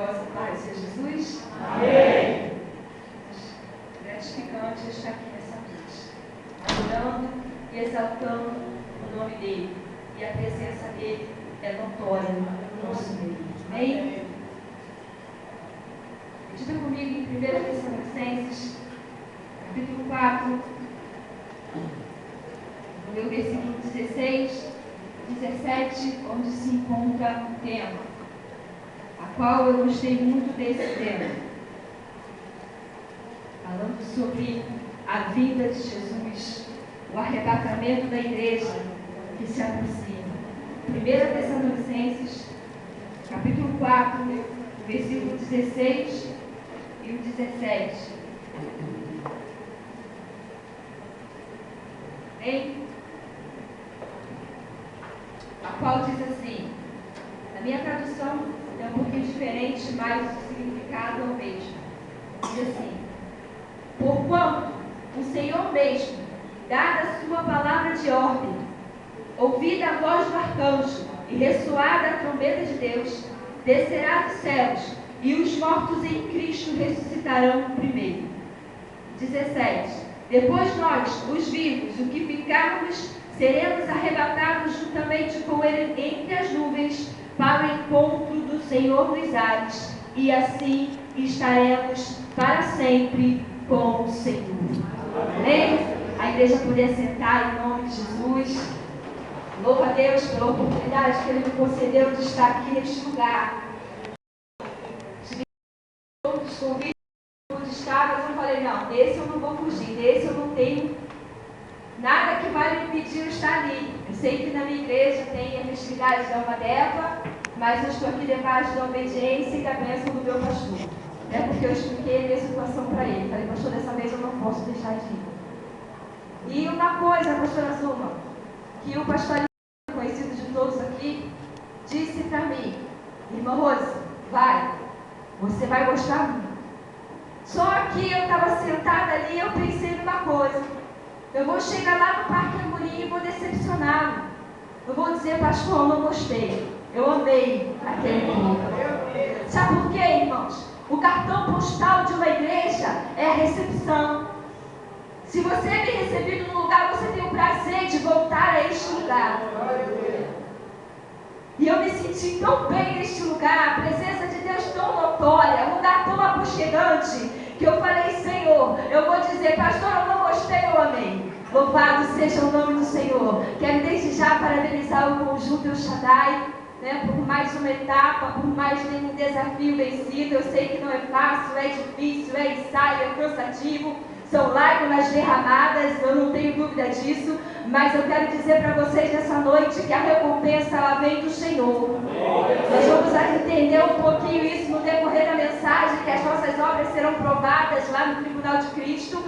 vossa paz, Senhor Jesus. Amém. Gratificante estar aqui nessa noite, adorando e exaltando o nome dele. E a presença dele é notória no nosso meio. Amém? Medita comigo em 1 Tessalonicenses, capítulo 4, no meu versículo 16, 17, onde se encontra o tema, a qual eu gostei muito desse tema, falando sobre a vinda de Jesus, o arrebatamento da igreja que se aproxima. 1 Tessalonicenses, capítulo 4, versículo 16 e o 17. Amém? A qual diz assim, na minha tradução é um pouquinho diferente, mas o significado é o mesmo. Diz assim: porquanto o Senhor mesmo, dada a sua palavra de ordem, ouvida a voz do arcanjo e ressoada a trombeta de Deus, descerá dos céus, e os mortos em Cristo ressuscitarão primeiro. 17. Depois nós, os vivos, o que ficarmos, seremos arrebatados juntamente com ele entre as nuvens, para o encontro do Senhor nos ares, e assim estaremos para sempre com o Senhor. Amém? A igreja poder sentar em nome de Jesus. Louvo a Deus pela oportunidade que Ele me concedeu de estar aqui neste lugar. Tive outros convites onde estava, mas eu falei, não, desse eu não vou fugir, desse eu não tenho nada que vai me impedir de estar ali. Eu sei que na minha igreja tem a festividade da Alma d'Eva, mas eu estou aqui debaixo da obediência e da bênção do meu pastor. É porque eu expliquei a minha situação para ele. Falei, pastor, dessa vez eu não posso deixar de ir. E uma coisa, pastora Zuma, que o pastor conhecido de todos aqui, disse para mim, irmã Rose, vai, você vai gostar muito. Só que eu estava sentada ali e eu pensei numa coisa, eu vou chegar lá no Parque Amorim e vou decepcioná-lo. Eu vou dizer, pastor, eu não gostei, eu amei aquele culto. Sabe por quê, irmãos? O cartão postal de uma igreja é a recepção. Se você é bem recebido no lugar, você tem o prazer de voltar a este lugar. E eu me senti tão bem neste lugar, a presença de Deus tão notória, um lugar tão aconchegante, que eu falei, Senhor, eu vou dizer, pastor, eu não gostei, eu amei. Louvado seja o nome do Senhor. Quero desde já parabenizar o conjunto El Shaddai, por mais uma etapa, por mais nenhum desafio vencido. Eu sei que não é fácil, é difícil, é ensaio, é cansativo. São lágrimas derramadas, eu não tenho dúvida disso, mas eu quero dizer para vocês nessa noite que a recompensa ela vem do Senhor. Nós vamos entender um pouquinho isso no decorrer da mensagem, que as nossas obras serão provadas lá no Tribunal de Cristo,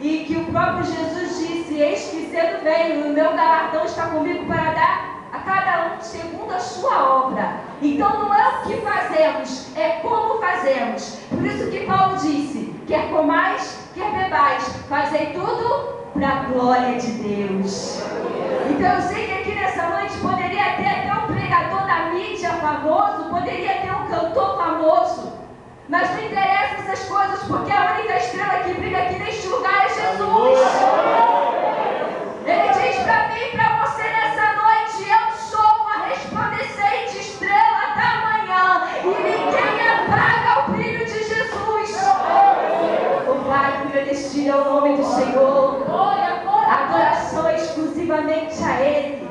e que o próprio Jesus disse, eis que cedo venho, e o meu galardão está comigo para dar a cada um segundo a sua obra. Então não é o que fazemos, é como fazemos. Por isso que Paulo disse, quer comais, quer bebais, fazei tudo para a glória de Deus. Então eu sei que aqui nessa noite poderia ter até um pregador da mídia famoso, poderia ter um cantor famoso, mas não interessa essas coisas, porque a única estrela que brilha aqui neste lugar é Jesus. Ele diz para mim e para você nessa noite, eu sou uma resplandecente estrela da manhã, e ninguém apaga o brilho de Jesus. Louvado e agradecido é o nome do Senhor. Adoração exclusivamente a Ele.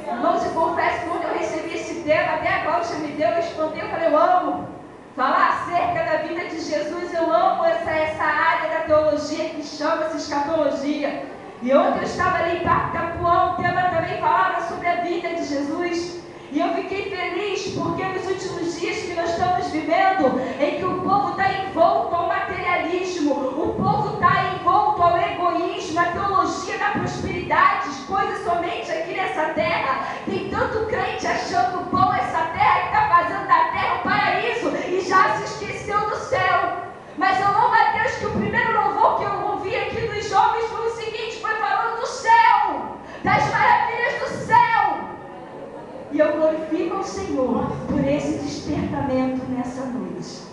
Irmãos, eu confesso que quando eu recebi esse tema, até a Cláudia me deu, eu respondi, eu falei, eu amo falar acerca da vida de Jesus, eu amo essa área da teologia que chama-se escatologia. E ontem eu estava ali em Parque Capuã, o tema também falava sobre a vida de Jesus. E eu fiquei feliz porque nos últimos dias que nós estamos vivendo, em que o povo está envolto ao materialismo, o povo está envolto ao egoísmo, à teologia da prosperidade, coisas somente aqui nessa terra. Tem tanto crente achando bom essa terra, que está fazendo da terra um paraíso e já se esqueceu do céu. Mas eu louvo a Deus que o primeiro louvor que eu ouvi aqui dos jovens foi o seguinte, foi falando do céu, das maravilhas do céu. E eu glorifico glorifico ao Senhor por esse despertamento nessa noite.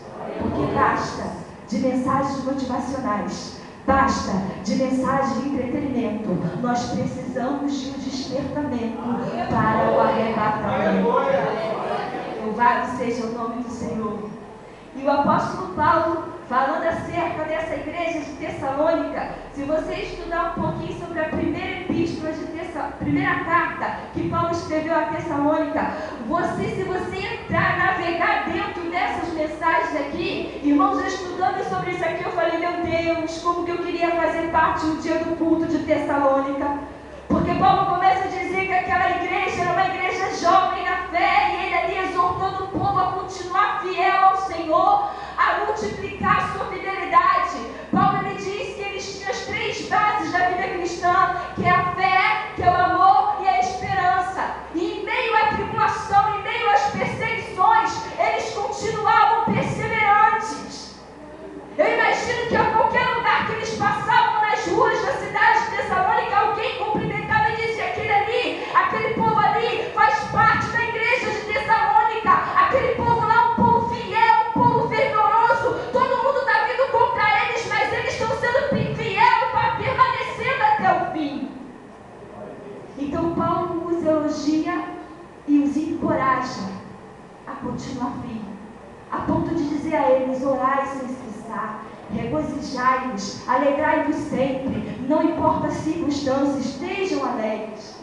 Porque basta de mensagens motivacionais, basta de mensagem de entretenimento. Nós precisamos de um despertamento para o arrebatamento. Louvado seja o nome do Senhor. E o apóstolo Paulo, falando acerca dessa igreja de Tessalônica, se você estudar um pouquinho sobre a primeira carta que Paulo escreveu a Tessalônica, se você entrar, navegar dentro dessas mensagens aqui, irmãos, eu estudando sobre isso aqui, eu falei, meu Deus, como que eu queria fazer parte um dia do culto de Tessalônica. Porque Paulo começa a dizer que aquela igreja era uma igreja jovem na fé, e ele ali exortando o povo a continuar fiel ao Senhor, a multiplicar a sua fidelidade. Paulo ele diz que eles tinham as 3 bases da vida cristã, que é a fé, que é o amor e a esperança. E em meio à tribulação, em meio às perseguições, eles continuavam perseverantes. Eu imagino que a qualquer lugar que eles passavam nas ruas da cidade de Tessalônica, alguém cumprimentava e dizia, aquele povo ali faz parte da igreja de Tessalônica, aquele povo lá, um povo fiel, um povo fervoroso, todo mundo está vindo contra eles, mas eles estão sendo fiel para permanecendo até o fim. Então Paulo os elogia e os encoraja a continuar firme, a ponto de dizer a eles, orai sem cessar, regozijai-vos, alegrai-vos sempre, não importa as circunstâncias, estejam alegres.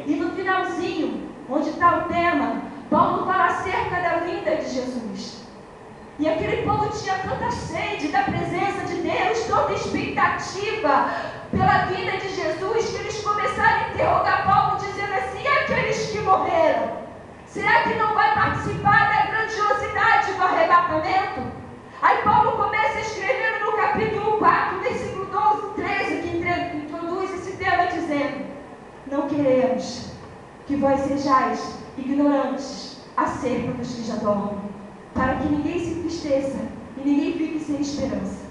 E no finalzinho, onde está o tema, Paulo fala acerca da vinda de Jesus. E aquele povo tinha tanta sede da presença de Deus, tanta expectativa pela vinda de Jesus, que eles começaram a interrogar Paulo, dizendo assim, e aqueles que morreram? Será que não vai participar da grandiosidade do arrebatamento? Aí Paulo começa escrevendo no capítulo 4, versículo 12, 13, que introduz esse tema dizendo, não queremos que vós sejais ignorantes acerca dos que já dormem, para que ninguém se entristeça e ninguém fique sem esperança.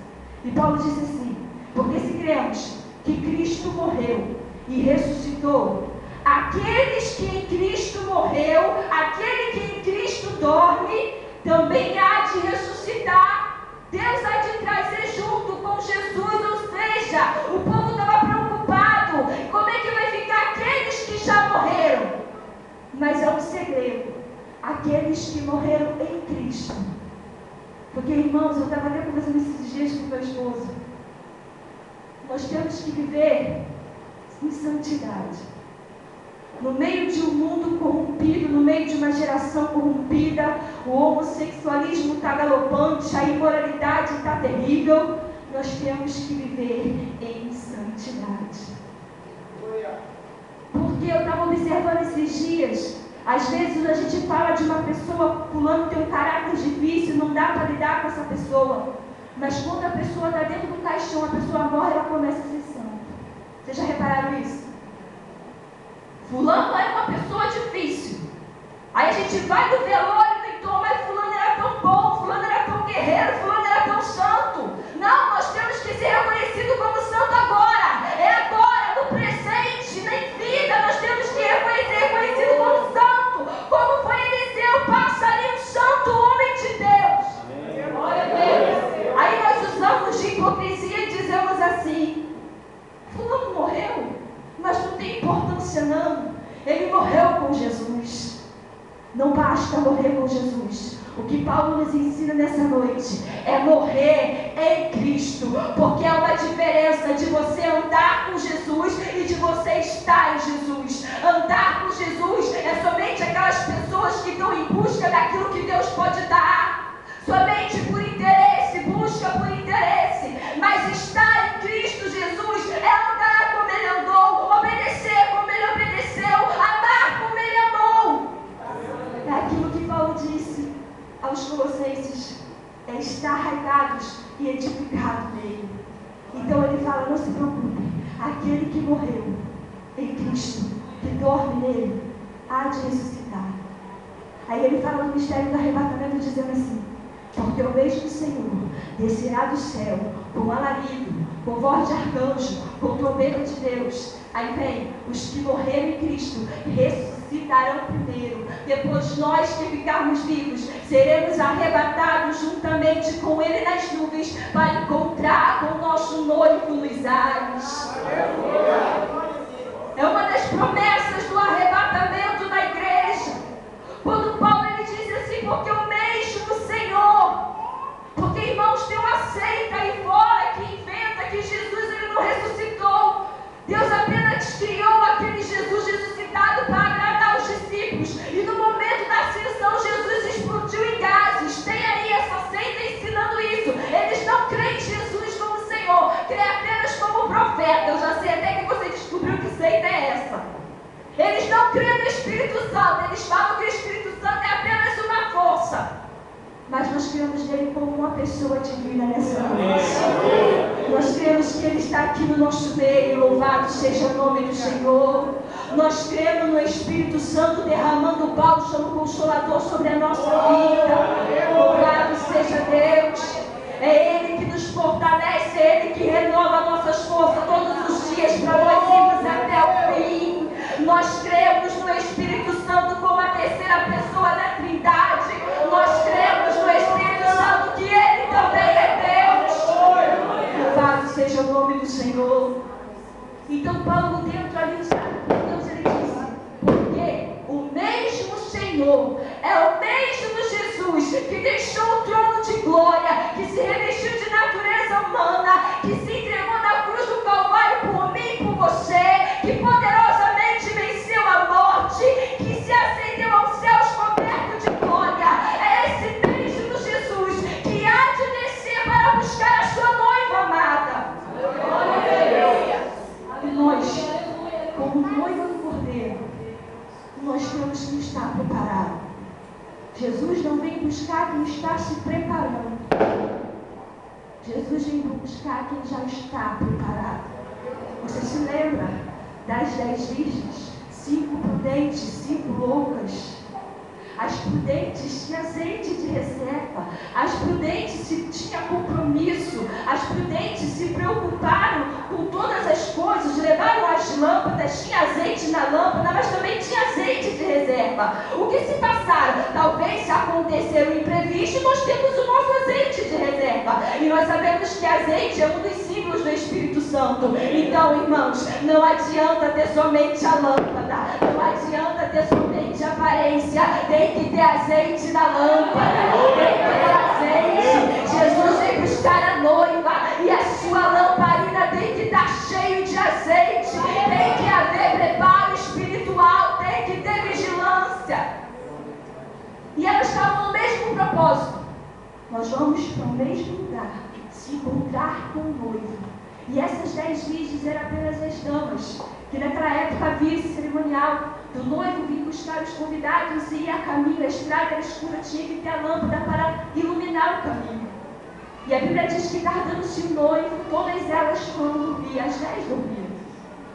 E Paulo diz assim, porque se cremos que Cristo morreu e ressuscitou, aqueles que em Cristo morreu, aquele que em Cristo dorme, também há de ressuscitar. Deus há de trazer junto com Jesus, ou seja, o povo estava preocupado, como é que vai ficar aqueles que já morreram? Mas é um segredo, aqueles que morreram em Cristo. Porque, irmãos, eu estava até conversando esses dias com meu esposo, nós temos que viver em santidade. No meio de um mundo corrompido, no meio de uma geração corrompida, o homossexualismo está galopante, a imoralidade está terrível, nós temos que viver em santidade. Porque eu estava observando esses dias, às vezes a gente fala de uma pessoa, fulano tem um caráter difícil, não dá para lidar com essa pessoa, mas quando a pessoa está dentro do caixão, a pessoa morre, ela começa a ser santa. Vocês já repararam isso? Fulano é uma pessoa difícil. Aí a gente vai do velório e então, mas fulano era tão bom, fulano era tão guerreiro, fulano era tão santo. Não, nós temos que ser reconhecidos como santo agora. É agora, no presente, na vida, nós temos que ser reconhecidos como santo. Como foi Eliseu, passarinho santo, homem de Deus. Glória a Deus. Aí nós usamos de hipocrisia e dizemos assim, fulano morreu, mas não tem importância não, ele morreu com Jesus. Não basta morrer com Jesus. O que Paulo nos ensina nessa noite é morrer em Cristo, porque há uma diferença de você andar com Jesus e de você estar em Jesus. Andar com Jesus é somente aquelas pessoas que estão em busca daquilo que Deus pode dar, somente por interesse, busca por interesse. Mas estar em Cristo Jesus é andar como Ele andou, obedecer como Ele obedeceu, amar como Ele amou. É aquilo que Paulo disse aos Colossenses, é estar arraigados e edificados nele. Então ele fala, não se preocupe, aquele que morreu em Cristo, que dorme nele, há de ressuscitar. Aí ele fala no mistério do arrebatamento, dizendo assim, porque o mesmo Senhor descerá do céu com alarido, com voz de arcanjo, com trombeta de Deus. Aí vem os que morreram em Cristo, ressuscitam ressuscitarão primeiro. Depois nós que ficarmos vivos, seremos arrebatados juntamente com Ele nas nuvens, para encontrar com o nosso noivo nos ares. É uma das promessas do arrebatamento da igreja. Quando Paulo ele diz assim, porque o mesmo Senhor, porque irmãos, tem uma seita aí fora que inventa que Jesus ele não ressuscitou. Deus apenas criou aquele Jesus ressuscitado para agradar os discípulos. E no momento da ascensão, Jesus explodiu em gases. Tem aí essa seita ensinando isso. Eles não creem em Jesus como Senhor, creem apenas como profeta. Eu já sei até que você descobriu que seita é essa. Eles não creem no Espírito Santo. Eles falam que o Espírito Santo é apenas uma força. Mas nós cremos nele como uma pessoa divina nessa noite. Nós cremos que ele está aqui no nosso meio. Louvado seja o nome do Senhor. Nós cremos no Espírito Santo derramando o bálsamo consolador sobre a nossa vida. Louvado seja Deus. É Ele que nos fortalece, é Ele que renova nossas forças todos os dias para nós irmos até o fim. Nós cremos no Espírito Santo como a terceira pessoa da Trindade. Nós cremos no Espírito Santo que Ele também é Deus. Louvado seja o nome do Senhor. Então Paulo dentro ali, Deus ele disse, porque o mesmo Senhor é o mesmo Jesus que deixou o trono de glória, que se revestiu de natureza humana, que se entregou na cruz do Calvário por mim e por você, que poderosamente venceu a morte, que se ascendeu aos céus coberto de glória. É esse mesmo Jesus que há de descer para buscar a sua noiva amada. E nós, como noiva do Cordeiro, nós temos que estar preparados. Jesus não vem buscar quem está se preparando. Jesus vem buscar quem já está preparado. Você se lembra das 10 virgens? 5 prudentes, 5 loucas. As prudentes tinham azeite de reserva. As prudentes tinham compromisso. As prudentes se preocuparam com todas as coisas. Levaram as lâmpadas, tinha azeite na lâmpada, mas também tinha azeite de reserva. O que se passaram? Talvez se acontecer um imprevisto, nós temos o nosso azeite de reserva. E nós sabemos que azeite é um dos símbolos do Espírito Santo. Então, irmãos, não adianta ter somente a lâmpada. Não adianta ter somente a aparência. Tem que ter azeite na lâmpada. Tem que ter azeite. Jesus vem buscar a noiva e a sua lamparina tem que estar cheio de azeite. Tem que haver preparo espiritual. Tem que ter vigilância. E elas estavam no mesmo propósito. Nós vamos para o mesmo lugar, se encontrar com o noivo. E essas 10 virgens eram apenas as damas, que naquela época havia esse cerimonial do noivo vir buscar os convidados e ir a caminho. A estrada era escura, tinha que ter a lâmpada para iluminar o caminho. E a Bíblia diz que tardando-se o noivo, todas elas foram dormir, as 10 dormiram.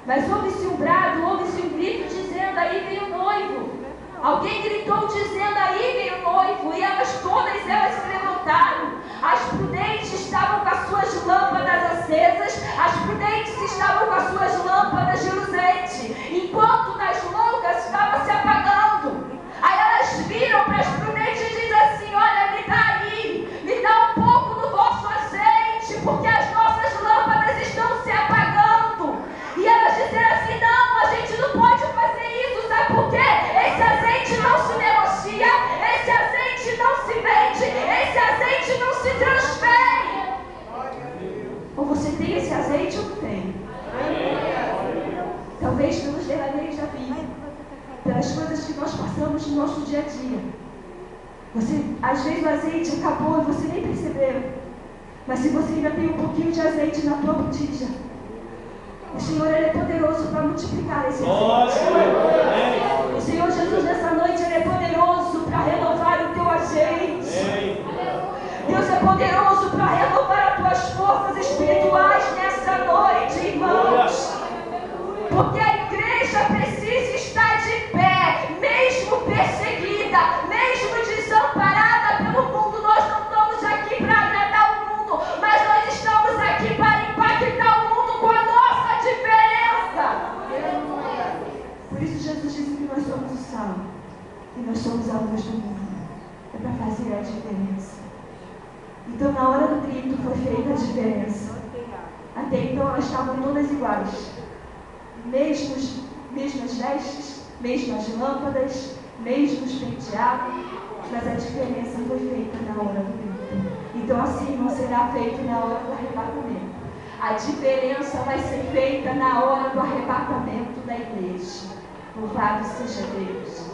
Mas houve-se um brado, houve-se um grito dizendo, aí vem o noivo. Alguém gritou dizendo, aí vem o noivo. E todas elas se levantaram. As prudentes estavam com as suas lâmpadas acesas. As prudentes estavam com as suas lâmpadas de luzente. Enquanto das loucas estava se apagando. Aí elas viram para as prudentes e dizem assim, olha, me dá aí. Me dá um pouco do vosso azeite, porque as nossas lâmpadas estão se apagando. E elas disseram assim, não, a gente não pode fazer isso. Sabe por quê? Esse azeite não se negocia, esse azeite não se vende, esse azeite não se transfere. Ou você tem esse azeite ou não tem? Talvez pelos derradeiros da vida, pelas coisas que nós passamos no nosso dia a dia. Às vezes o azeite acabou e você nem percebeu. Mas se você ainda tem um pouquinho de azeite na tua botija, o Senhor ele é poderoso para multiplicar esse azeite. O Senhor Jesus nessa noite ele é poderoso para renovar o teu azeite. Deus é poderoso para renovar as tuas forças espirituais nessa noite, irmãos. Porque a igreja precisa estar de pé, mesmo perseguida, mesmo desamparada pelo mundo. Nós não estamos aqui para agradar o mundo, mas nós estamos aqui para impactar o mundo com a nossa diferença. Por isso Jesus disse que nós somos o sal. Então, na hora do grito, foi feita a diferença. Até então, elas estavam todas iguais. Mesmas vestes, mesmas lâmpadas, mesmos penteados, mas a diferença foi feita na hora do grito. Então, assim não será feito na hora do arrebatamento. A diferença vai ser feita na hora do arrebatamento da igreja. Louvado seja Deus.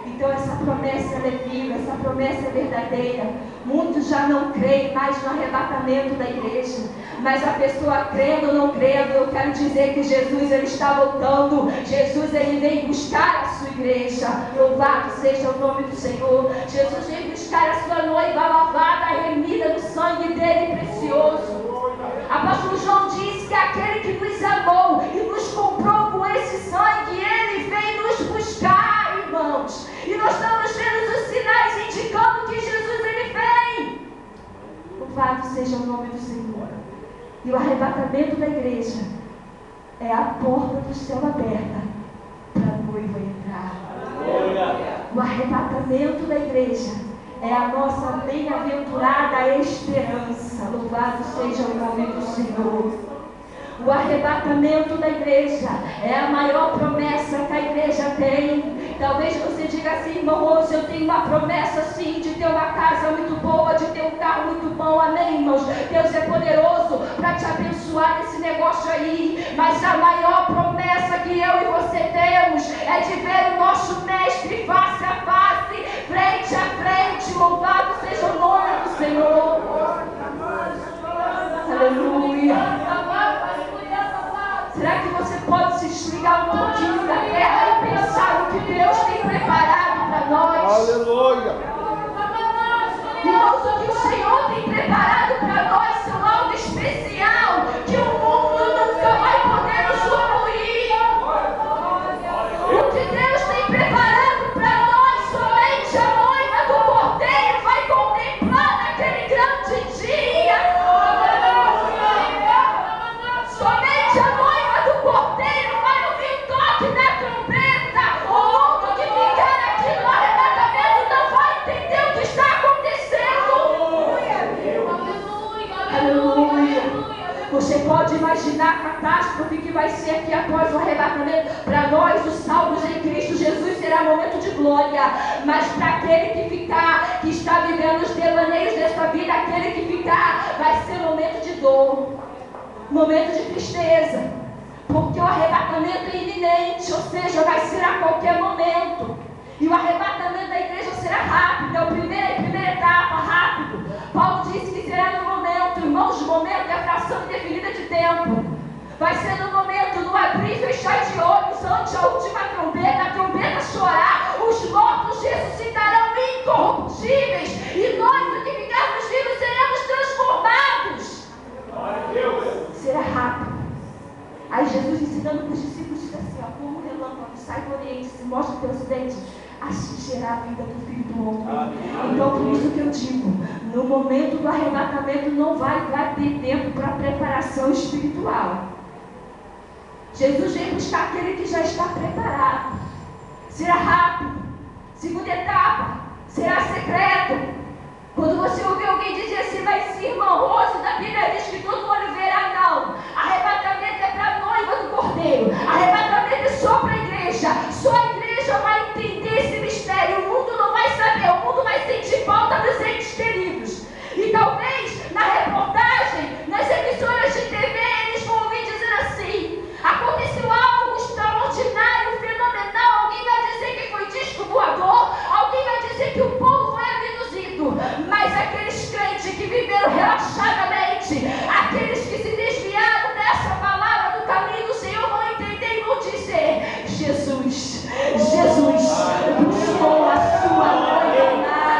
Então essa promessa é viva, essa promessa é verdadeira. Muitos já não creem mais no arrebatamento da igreja, mas a pessoa crendo ou não crendo, eu quero dizer que Jesus ele está voltando. Jesus ele vem buscar a sua igreja. Louvado seja o nome do Senhor. Jesus vem buscar a sua noiva lavada, remida no sangue dele precioso. Apóstolo João diz que aquele que nos amou e nos comprou com esse sangue, ele vem nos buscar, irmãos. E nós estamos vendo os sinais indicando que Jesus ele vem. Louvado seja o nome do Senhor. E o arrebatamento da igreja é a porta do céu aberta para a noiva entrar. O arrebatamento da igreja é a nossa bem-aventurada esperança. Louvado seja o nome do Senhor. O arrebatamento da igreja é a maior promessa que a igreja tem. Talvez você diga assim, irmão Rose, eu tenho uma promessa sim de ter uma casa muito boa, de ter um carro muito bom, amém, irmãos? Deus é poderoso para te abençoar nesse negócio aí. Mas a maior promessa que eu e você temos é de ver o nosso mestre face a face, frente a frente. Louvado seja o nome do Senhor. Aleluia. Será que você pode se desligar um pouquinho da terra e pensar o que Deus tem preparado para nós? Aleluia! Irmãos, o que o Senhor tem preparado para nós são algo especial que o mundo nunca vai poder nos concluir. O que Deus tem preparado para nós, somente a noiva do Cordeiro vai contemplar naquele grande dia. Somente a noiva do Cordeiro vai ouvir o toque da trompeta. O mundo que ficar aqui no arrebatamento não vai entender o que está acontecendo. Aleluia. Você pode imaginar a catástrofe que vai ser aqui após o arrebatamento. Para nós, os salvos em Cristo Jesus, será momento de glória. Mas para aquele que ficar, que está vivendo os devaneios desta vida, aquele que ficar, vai ser momento de dor, momento de tristeza, porque o arrebatamento é iminente, ou seja, vai ser a qualquer momento. E o arrebatamento da igreja será rápido, é a primeira etapa, rápido. Paulo disse que será no momento, irmãos, o momento é a fração indefinida de tempo. Vai ser no momento, no abrir e fechar de olhos, antes a última trombeta, a trombeta chorar, os mortos ressuscitarão incorruptíveis, e nós, do que ficarmos vivos, seremos transformados. Será rápido. Aí Jesus ensinando para os discípulos diz assim, ó, como um relâmpago sai do Oriente, se mostra pelo Ocidente, assim será a vida do Filho do Homem. Então por isso que eu digo, no momento do arrebatamento não vai ter tempo para preparação espiritual. Jesus vem buscar aquele que já está preparado. Será rápido. Segunda etapa, será secreto. Quando você ouvir alguém dizer assim, mas sim, irmão Rose, da Bíblia diz que todo olho verá, não. Arrebatamento é para a noiva do Cordeiro. Arrebatamento é só para a igreja. Só a igreja vai entender esse mistério. O mundo não vai saber, o mundo vai sentir falta dos entes queridos. E talvez, na reportagem, nas emissoras de TV, eles vão ouvir dizer assim, aconteceu algo extraordinário, fenomenal. Alguém vai dizer que foi disco voador. Alguém vai dizer que o povo foi abduzido. Mas aqueles crentes que viveram relaxadamente, aqueles que se desviaram dessa palavra do caminho do Senhor, vão entender e vão dizer, Jesus buscou a sua noiva amada.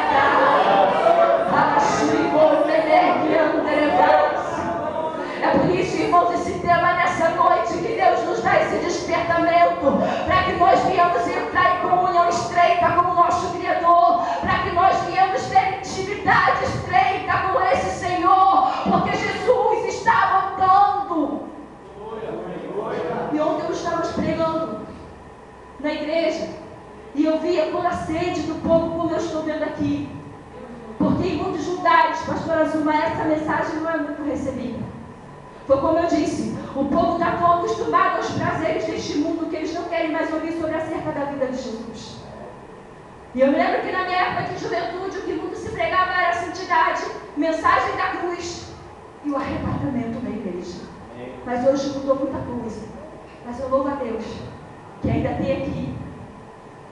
É por isso, irmãos, esse tema nessa noite, que Deus nos dá esse despertamento, para que nós viemos entrar em comunhão estreita com o nosso Criador, para que nós viemos ter intimidade estreita com esse Senhor, porque Jesus está voltando. E ontem eu estava pregando na igreja, e eu via toda a sede do povo, como eu estou vendo aqui. Porque em muitos lugares, pastora Azul, essa mensagem não é muito recebida. Foi como eu disse, o povo está tão acostumado aos prazeres deste mundo que eles não querem mais ouvir sobre acerca da vida de Jesus. E eu me lembro que na minha época de juventude, o que muito se pregava era a santidade, mensagem da cruz e o arrebatamento da igreja. Mas hoje mudou muita coisa. Mas eu louvo a Deus, que ainda tem aqui,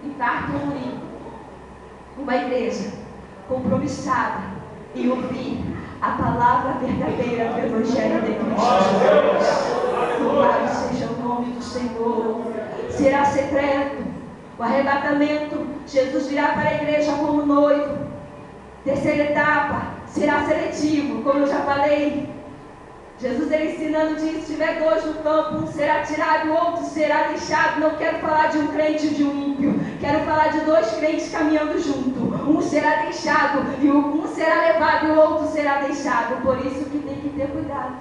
em Parque Amorim, uma igreja compromissada em ouvir a palavra verdadeira do Evangelho de Cristo Jesus. Louvado seja o nome do Senhor. Será secreto o arrebatamento. Jesus virá para a igreja como noivo. Terceira etapa, será seletivo, como eu já falei. Jesus ele ensinando diz: se tiver dois no campo, um será tirado, o outro será deixado. Não quero falar de um crente e de um ímpio, quero falar de dois crentes caminhando junto. Um será deixado, e um será levado e o outro será deixado. Por isso que tem que ter cuidado.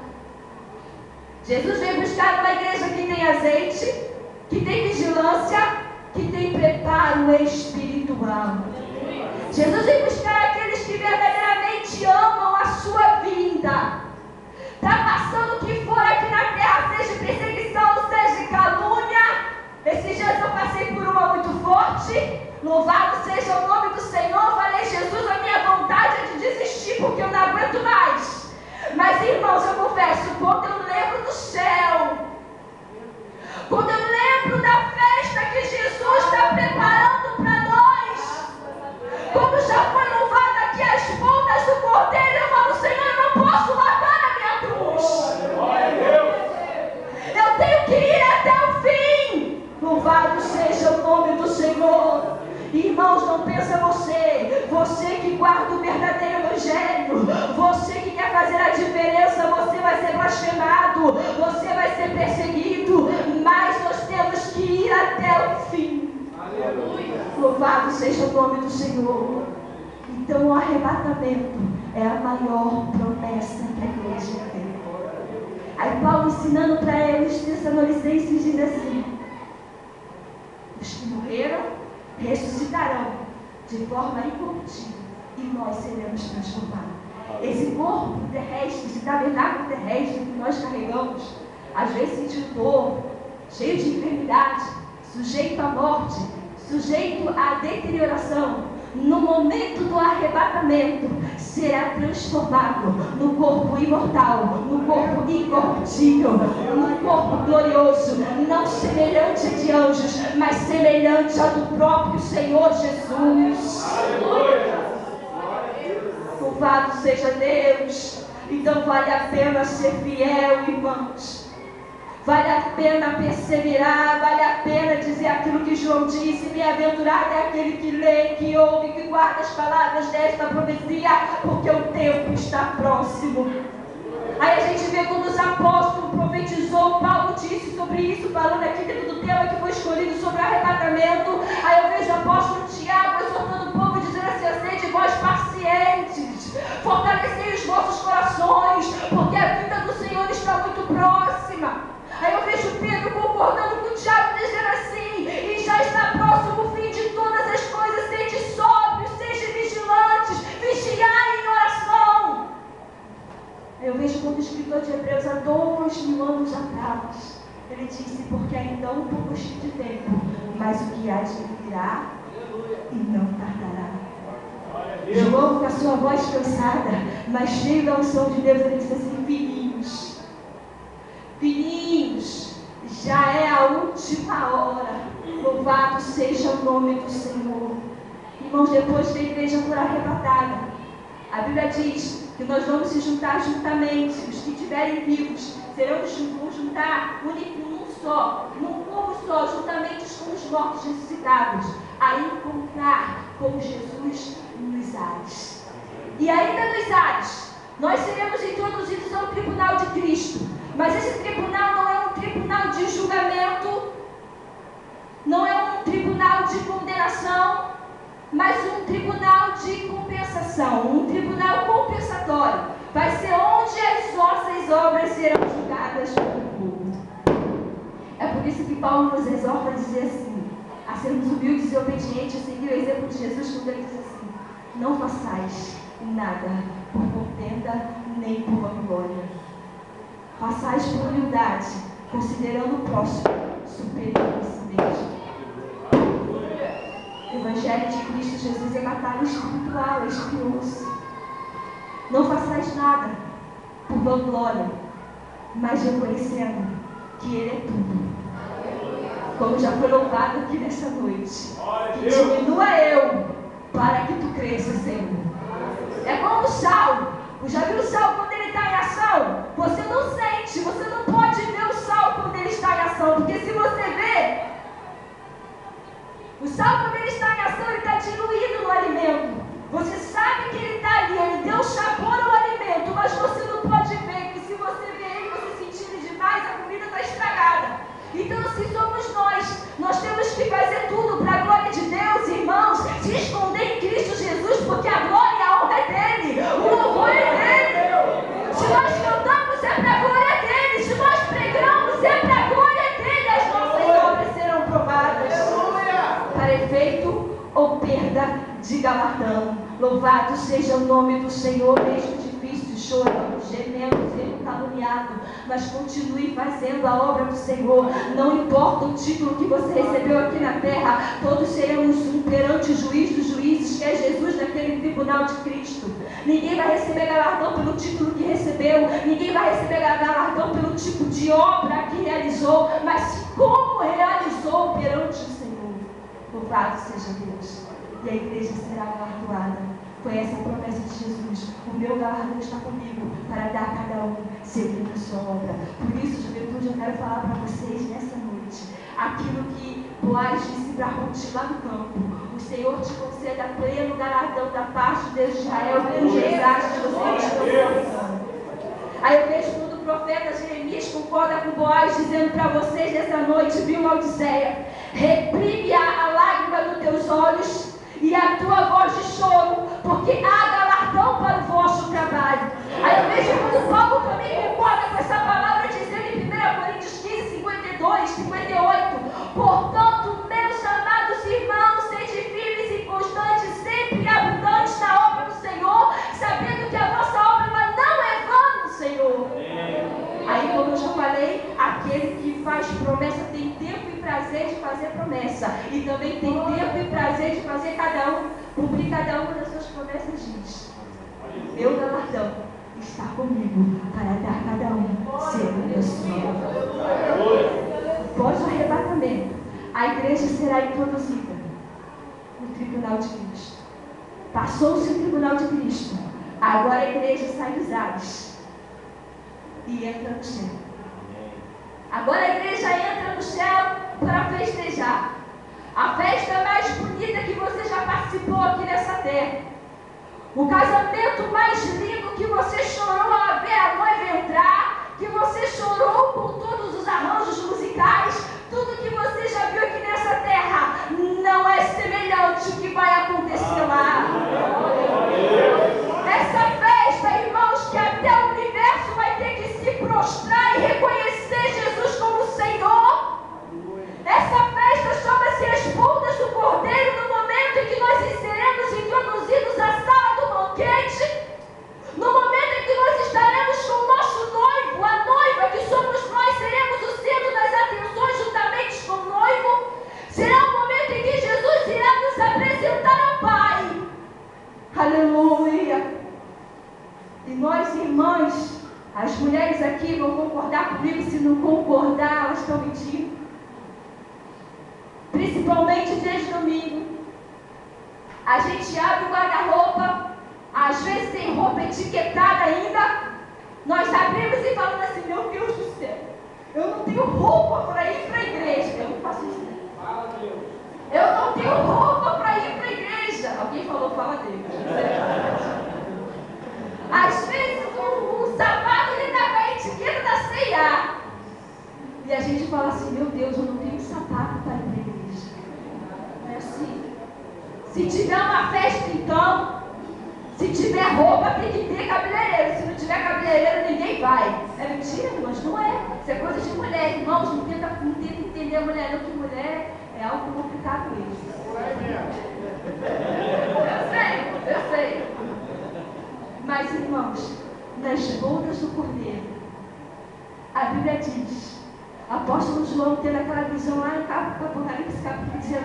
Jesus veio buscar uma igreja que tem azeite, que tem vigilância, que tem preparo espiritual. Jesus veio buscar aqueles que verdadeiramente amam a sua vinda. Está passando o que for aqui na terra, seja perseguição, seja calúnia. Esses dias eu passei por uma muito forte. Louvado seja o nome do Senhor. Falei: Jesus, a minha vontade é de desistir, porque eu não aguento mais. Mas irmãos, eu confesso, quando eu lembro do céu, quando eu lembro da festa que Jesus está preparando para nós, como já foi louvado aqui as pontas do cordeiro, eu falo: Senhor, eu não posso largar a minha cruz. Eu tenho que ir até o fim. Louvado seja o nome do Senhor. Irmãos, não pensa você que guarda o verdadeiro Evangelho, você que quer fazer a diferença, você vai ser blasfemado, você vai ser perseguido, mas nós temos que ir até o fim. Aleluia. Louvado seja o nome do Senhor. Então o arrebatamento é a maior promessa que a igreja tem. Aí Paulo ensinando para eles, os Tessalonicenses, diz assim: os que morreram ressuscitarão de forma incorruptível e nós seremos transformados. Esse corpo terrestre, esse tabernáculo terrestre que nós carregamos, às vezes sentindo dor, cheio de enfermidade, sujeito à morte, sujeito à deterioração, no momento do arrebatamento será transformado no corpo imortal, no corpo incorruptível, no corpo glorioso, não semelhante a de anjos, mas semelhante ao do próprio Senhor Jesus. Aleluia. Louvado seja Deus. Então vale a pena ser fiel, irmãos. Vale a pena perseverar, vale a pena dizer aquilo que João disse: bem-aventurado é aquele que lê, que ouve, que guarda as palavras desta profecia, porque o tempo está próximo. Aí a gente vê quando os apóstolos profetizou, Paulo disse sobre isso, falando aqui dentro do tema que foi escolhido sobre o arrebatamento. Aí eu vejo o apóstolo Tiago exortando o povo, dizendo assim: sede vós pacientes, fortalecei os vossos corações, porque a vinda do Senhor está muito próxima. Aí eu vejo Pedro concordando com o Tiago, dizendo assim: e já está próximo o fim de todas as coisas, sede sóbrios, sede vigilantes, vigiai em oração. Aí eu vejo como o escritor de Hebreus, há 2000 anos atrás, ele disse: porque ainda um pouco de tempo, mas o que há de virá e não tardará. João, com a sua voz cansada, mas cheio da unção de Deus, ele disse assim: filhinhos, já é a última hora. Louvado seja o nome do Senhor. Irmãos, depois que a igreja for arrebatada, a Bíblia diz que nós vamos se juntar juntamente. Os que estiverem vivos serão juntar num só, num povo só, juntamente com os mortos ressuscitados, a encontrar com Jesus nos ares. E ainda nos ares, nós seremos introduzidos ao tribunal de Cristo. Mas esse tribunal não é um tribunal de julgamento, não é um tribunal de condenação, mas um tribunal de compensação, um tribunal compensatório. Vai ser onde as nossas obras serão julgadas pelo povo. É por isso que Paulo nos exorta a dizer assim, a sermos humildes e obedientes, a seguir o exemplo de Jesus, quando ele diz assim: não façais nada por contenda passais por humildade, considerando o próximo superior a si mesmo. O Evangelho de Cristo Jesus é batalha espiritual, é espinhoso. Não façais nada por vanglória, mas reconhecendo que Ele é tudo. Como já foi louvado aqui nessa noite. Que diminua eu, para que tu cresça, Senhor. É como o sal. Já viu o sal quando ele está em ação? Você não sente, você não pode ver o sal quando ele está em ação. Porque se você vê, o sal quando ele está em ação, ele está diluído no alimento. Você sabe que ele está ali, ele deu sabor ao alimento, mas você não pode ver, que se você vê ele, você sentir ele demais, a comida está estragada. Então assim somos nós temos que fazer tudo para a glória de Deus, irmãos, se esconder em Cristo Jesus, porque a glória e a honra é dele, o louvor é dele. Se nós cantamos é para a glória dele, se nós pregamos é para a glória dele, as nossas obras serão provadas, para efeito ou perda de galardão. Louvado seja o nome do Senhor, mesmo difícil, chorando, gemendo, sendo caluniado, mas continue fazendo a obra do Senhor. Não importa o título que você recebeu aqui na terra, todos seremos um perante o juiz dos juízes, que é Jesus, naquele tribunal de Cristo. Ninguém vai receber galardão pelo título que recebeu, ninguém vai receber galardão pelo tipo de obra que realizou, mas como realizou perante o Senhor. Louvado seja Deus. E a igreja será galardoada. Foi essa a promessa de Jesus. O meu galardão está comigo para dar a cada um segundo a sua obra. Por isso, juventude, eu quero falar para vocês nessa noite aquilo que Boaz disse para Ruth lá no campo. O Senhor te conceda pleno galardão da parte de Deus de Israel pelos desastres que vocês estão passando. Aí eu vejo quando o profeta Jeremias concorda com Boaz, dizendo para vocês nessa noite, viu, Laodiceia, reprime a lágrima dos teus olhos e a tua voz de choro, porque há galardão para o vosso trabalho. Aí eu vejo quando Paulo também concorda com essa palavra, dizendo em 1 Coríntios 15, 52, 58, portanto, meus amados irmãos, sede firmes e constantes, sempre abundantes na obra do Senhor, sabendo que a vossa obra ela não é vã no Senhor. Aí, como eu já falei, aquele que faz promessa tem tempo e prazer de fazer promessa. E também tem tempo e prazer de fazer cumprir cada uma das suas promessas diz. Meu galardão está comigo para dar cada um segundo a sua obra. Após o arrebatamento, a igreja será introduzida no tribunal de Cristo. Passou-se o tribunal de Cristo. Agora a igreja sai dos ares e entra no céu. Agora a igreja entra no céu para festejar. A festa mais bonita que você já participou aqui nessa terra. O casamento mais lindo que você chorou ao ver a noiva entrar, que você chorou com todos os arranjos musicais, tudo que você já viu aqui nessa terra, não é semelhante ao que vai acontecer lá. Essa festa, irmãos, que até o universo vai ter que se prostrar e reconhecer Jesus como Senhor. Essa festa chama-se as bodas do Cordeiro, no momento em que nós seremos introduzidos à sala do banquete, no momento em que nós estaremos com o nosso noivo, a noiva que somos nós, seremos o centro das atenções juntamente com o noivo. Será o momento em que Jesus irá nos apresentar ao Pai. Aleluia! E nós, irmãs, as mulheres aqui vão concordar comigo, se não concordar, elas estão mentindo. Principalmente dia de domingo, a gente abre o guarda-roupa, às vezes tem roupa etiquetada ainda, nós abrimos e falamos assim, meu Deus do céu, eu não tenho roupa para ir para a igreja. Eu não faço isso. Eu não tenho roupa para ir para a igreja. Alguém falou, fala dele. Às vezes o sapato ele está com a etiqueta da C&A. E a gente fala assim, meu Deus, eu não tenho sapato para ir para a igreja. Não é assim. Se tiver uma festa, então, se tiver roupa, tem que ter cabeleireiro. Se não tiver cabeleireiro, ninguém vai. É mentira, mas não é. Isso é coisa de mulher, irmãos. Não tenta entender a mulher, não, que mulher é algo complicado mesmo. Eu sei. Mas, irmãos, nas bodas do Cordeiro, A Bíblia diz, apóstolo João tendo aquela visão lá em Apocalipse capítulo 19,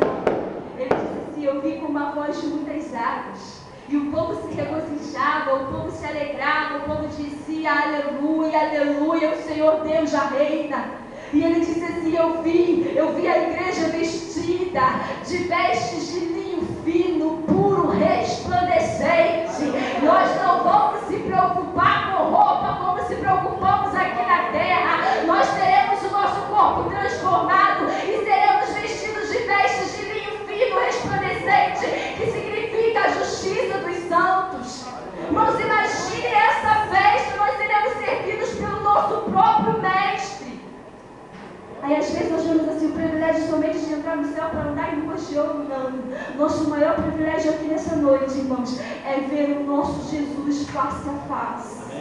ele disse assim, eu vi com uma voz de muitas águas, e o povo se regozijava, o povo se alegrava, o povo dizia, aleluia, aleluia, o Senhor Deus já reina. E ele disse assim, eu vi a igreja vestida de vestes de linho fino, puro, resplandecente. Nós não vamos se preocupar com roupa como se preocupamos aqui na terra. Nós teremos o nosso corpo transformado e seremos vestidos de vestes de linho fino, resplandecente, que significa a justiça dos santos. Irmãos, imagine essa festa, nós seremos servidos pelo nosso próprio mestre. Aí às vezes nós vemos assim o privilégio somente de entrar no céu para andar em ruas de ouro. Não. Nosso maior privilégio aqui nessa noite, irmãos, é ver o nosso Jesus face a face.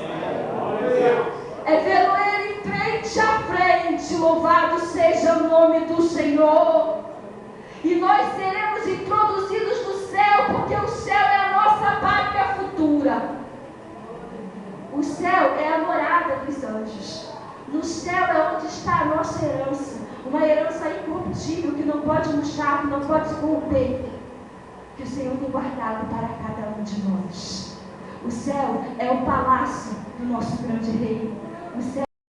É vê-lo ele frente a frente. Louvado seja o nome do Senhor. E nós seremos introduzidos no céu, porque o céu é a nossa pátria futura. O céu é a morada dos anjos. No céu é onde está a nossa herança, uma herança incorruptível, que não pode murchar, que não pode se corromper, que o Senhor tem guardado para cada um de nós. O céu é o palácio do nosso grande rei. O céu